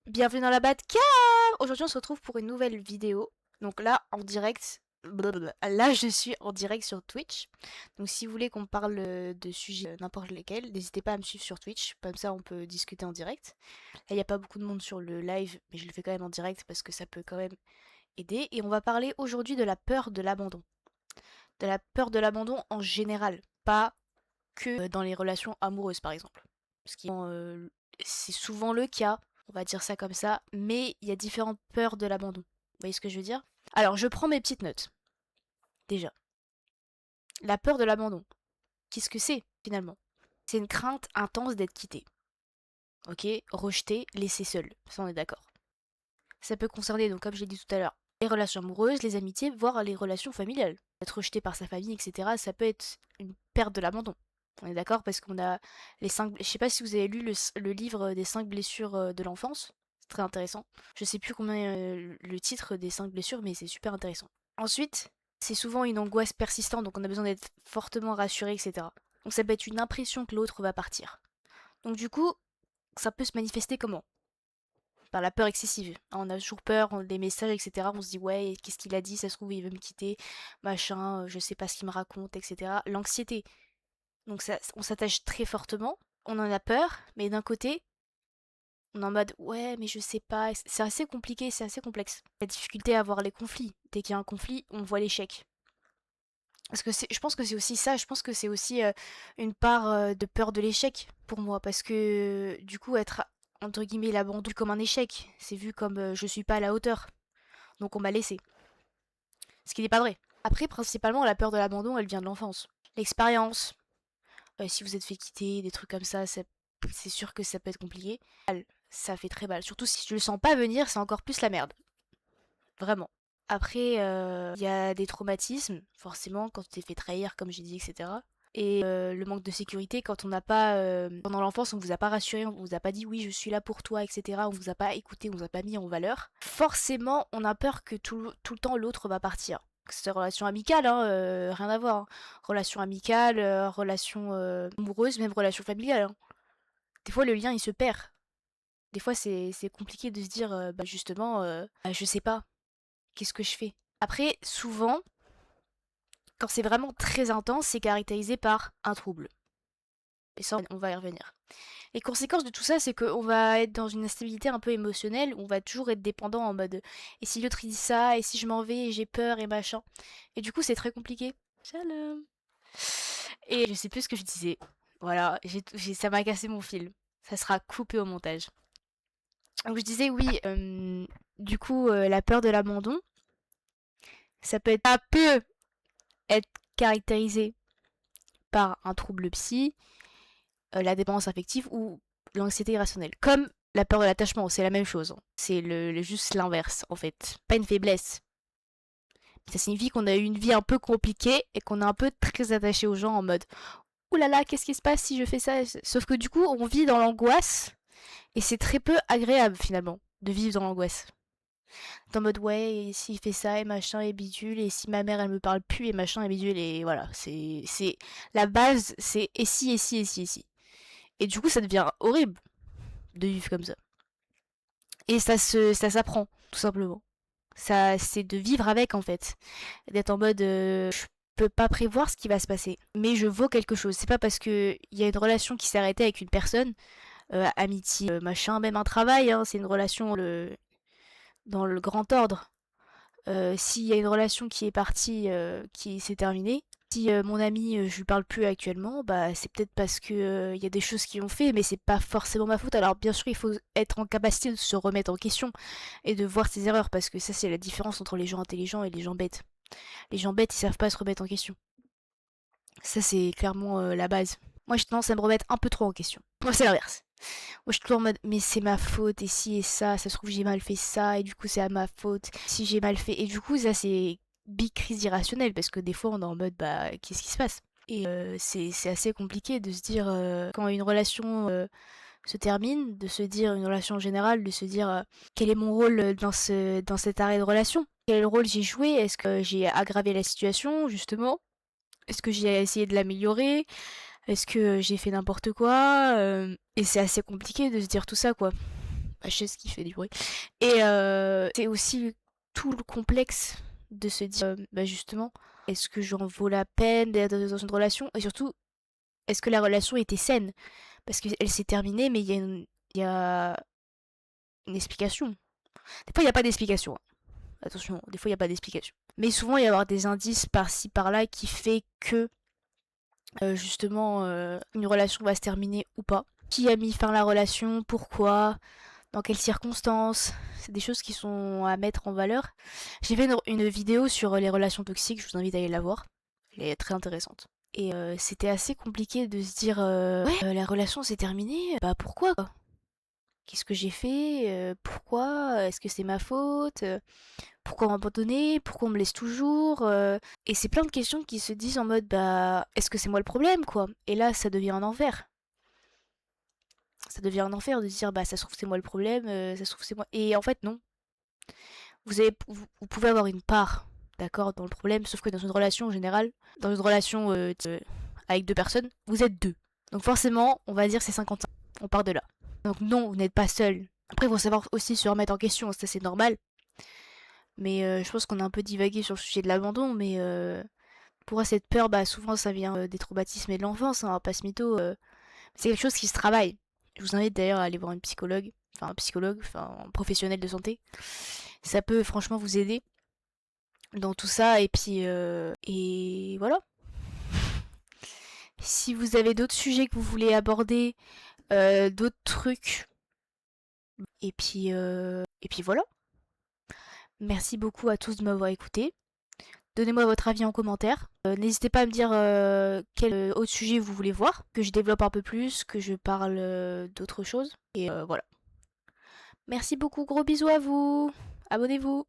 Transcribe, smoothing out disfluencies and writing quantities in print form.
Bienvenue dans la Batcave. Aujourd'hui on se retrouve pour une nouvelle vidéo. Donc là en direct, là je suis en direct sur Twitch. Donc si vous voulez qu'on parle de sujets n'importe lesquels, n'hésitez pas à me suivre sur Twitch. Comme ça on peut discuter en direct. Là il n'y a pas beaucoup de monde sur le live, mais je le fais quand même en direct parce que ça peut quand même aider. Et on va parler aujourd'hui de la peur de l'abandon. De la peur de l'abandon en général, pas que dans les relations amoureuses par exemple. Parce que c'est souvent le cas, on va dire ça comme ça, mais il y a différentes peurs de l'abandon. Vous voyez ce que je veux dire? Alors je prends mes petites notes. Déjà, la peur de l'abandon. Qu'est-ce que c'est finalement? C'est une crainte intense d'être quitté. Ok? Rejeté, laissé seul. Ça on est d'accord. Ça peut concerner, donc comme je l'ai dit tout à l'heure, les relations amoureuses, les amitiés, voire les relations familiales. Être rejeté par sa famille, etc. Ça peut être une perte de l'abandon. On est d'accord parce qu'on a les 5... Je sais pas si vous avez lu le livre des 5 blessures de l'enfance. C'est très intéressant. Je sais plus combien le titre des 5 blessures, mais c'est super intéressant. Ensuite, c'est souvent une angoisse persistante, donc on a besoin d'être fortement rassuré, etc. Donc ça peut être une impression que l'autre va partir. Donc du coup, ça peut se manifester comment? Par la peur excessive. On a toujours peur, des messages, etc. On se dit ouais, qu'est-ce qu'il a dit? Ça se trouve, il veut me quitter, machin, je sais pas ce qu'il me raconte, etc. L'anxiété. Donc ça, on s'attache très fortement, on en a peur, mais d'un côté, on est en mode ouais, mais je sais pas. C'est assez compliqué, c'est assez complexe. La difficulté à voir les conflits. Dès qu'il y a un conflit, on voit l'échec. Parce que je pense que c'est aussi ça, je pense que c'est aussi une part de peur de l'échec pour moi. Parce que du coup, être entre guillemets l'abandon comme un échec, c'est vu comme je suis pas à la hauteur. Donc on m'a laissé. Ce qui n'est pas vrai. Après, principalement, la peur de l'abandon, elle vient de l'enfance. L'expérience, si vous êtes fait quitter, des trucs comme ça, c'est sûr que ça peut être compliqué. Ça fait très mal. Surtout si tu le sens pas venir, c'est encore plus la merde. Vraiment. Après, il y a des traumatismes, forcément, quand tu t'es fait trahir, comme j'ai dit, etc. Et le manque de sécurité, quand on n'a pas... pendant l'enfance, on vous a pas rassuré, on vous a pas dit oui, je suis là pour toi, etc. On vous a pas écouté, on vous a pas mis en valeur. Forcément, on a peur que tout le temps l'autre va partir. C'est relation amicale, hein, rien à voir. Hein. Relation amicale, relation amoureuse, même relation familiale. Hein. Des fois, le lien, il se perd. Des fois, c'est compliqué de se dire, bah, justement, bah, je sais pas, qu'est-ce que je fais? Après, souvent, quand c'est vraiment très intense, c'est caractérisé par un trouble. Et ça, on va y revenir. Les conséquences de tout ça, c'est qu'on va être dans une instabilité un peu émotionnelle, où on va toujours être dépendant en mode et si l'autre il dit ça, et si je m'en vais, et j'ai peur, et machin. Et du coup, c'est très compliqué. Shalom. Et je sais plus ce que je disais. Voilà, ça m'a cassé mon fil. Ça sera coupé au montage. Donc je disais oui, du coup, la peur de l'abandon, ça peut être caractérisé par un trouble psy, la dépendance affective ou l'anxiété irrationnelle. Comme la peur de l'attachement, c'est la même chose. Hein. C'est juste l'inverse, en fait. Pas une faiblesse. Ça signifie qu'on a eu une vie un peu compliquée et qu'on est un peu très attaché aux gens en mode ouh là là, qu'est-ce qui se passe si je fais ça? Sauf que du coup, on vit dans l'angoisse et c'est très peu agréable finalement de vivre dans l'angoisse. T'es en mode ouais, et s'il fait ça et machin et bidule, et si ma mère elle me parle plus et machin et bidule, et voilà, c'est la base, c'est et si, et si, et si, et si. Et du coup, ça devient horrible de vivre comme ça. Et ça s'apprend, tout simplement. Ça, c'est de vivre avec en fait. D'être en mode je peux pas prévoir ce qui va se passer, mais je vaux quelque chose. C'est pas parce que il y a une relation qui s'est arrêtée avec une personne, amitié, machin, même un travail, hein, c'est une relation dans le grand ordre. S'il y a une relation qui est partie, qui s'est terminée, si mon ami, je lui parle plus actuellement, bah c'est peut-être parce que il y a des choses qui ont fait, mais c'est pas forcément ma faute. Alors bien sûr, il faut être en capacité de se remettre en question et de voir ses erreurs, parce que ça c'est la différence entre les gens intelligents et les gens bêtes. Les gens bêtes, ils savent pas se remettre en question. Ça c'est clairement la base. Moi j'ai tendance à me remettre un peu trop en question. Moi c'est l'inverse. Moi, je suis toujours en mode, mais c'est ma faute, et si, et ça se trouve, j'ai mal fait ça, et du coup, c'est à ma faute, si j'ai mal fait. Et du coup, ça, c'est big crise irrationnelle, parce que des fois, on est en mode, bah, qu'est-ce qui se passe? Et c'est assez compliqué de se dire, quand une relation se termine, de se dire, une relation générale, de se dire, quel est mon rôle dans cet arrêt de relation? Quel rôle j'ai joué? Est-ce que j'ai aggravé la situation, justement? Est-ce que j'ai essayé de l'améliorer? Est-ce que j'ai fait n'importe quoi? Et c'est assez compliqué de se dire tout ça, quoi. ma chaise qui fait du bruit. Et c'est aussi tout le complexe de se dire, bah justement, est-ce que j'en vaux la peine d'être dans une relation? Et surtout, est-ce que la relation était saine? Parce qu'elle s'est terminée, mais il y a une explication. Des fois, il n'y a pas d'explication, hein. Attention, des fois, il n'y a pas d'explication. Mais souvent, il y a avoir des indices par-ci, par-là qui fait que, justement, une relation va se terminer ou pas. Qui a mis fin à la relation? Pourquoi? Dans quelles circonstances? C'est des choses qui sont à mettre en valeur. J'ai fait une vidéo sur les relations toxiques, je vous invite à aller la voir. Elle est très intéressante. Et c'était assez compliqué de se dire ouais, la relation s'est terminée, bah pourquoi quoi? Qu'est-ce que j'ai fait? Pourquoi? Est-ce que c'est ma faute? Pourquoi m'abandonner? Pourquoi on me laisse toujours? Et c'est plein de questions qui se disent en mode bah est-ce que c'est moi le problème quoi? Et là ça devient un enfer. Ça devient un enfer de se dire bah ça se trouve c'est moi le problème, ça se trouve c'est moi. Et en fait non. Vous pouvez avoir une part, d'accord, dans le problème, sauf que dans une relation en général, dans une relation avec deux personnes, vous êtes deux. Donc forcément, on va dire c'est 50-50. On part de là. Donc non, vous n'êtes pas seul. Après, il faut savoir aussi se remettre en question, ça c'est normal. Mais je pense qu'on a un peu divagué sur le sujet de l'abandon, mais pour moi cette peur, bah souvent ça vient des traumatismes et de l'enfance, hein, on va pas se mytho. C'est quelque chose qui se travaille. Je vous invite d'ailleurs à aller voir une psychologue, enfin un psychologue, enfin un professionnel de santé. Ça peut franchement vous aider dans tout ça et voilà. Si vous avez d'autres sujets que vous voulez aborder, d'autres trucs, et puis voilà. Merci beaucoup à tous de m'avoir écouté. Donnez-moi votre avis en commentaire. N'hésitez pas à me dire quel autre sujet vous voulez voir, que je développe un peu plus, que je parle d'autres choses. Et voilà. Merci beaucoup, gros bisous à vous. Abonnez-vous.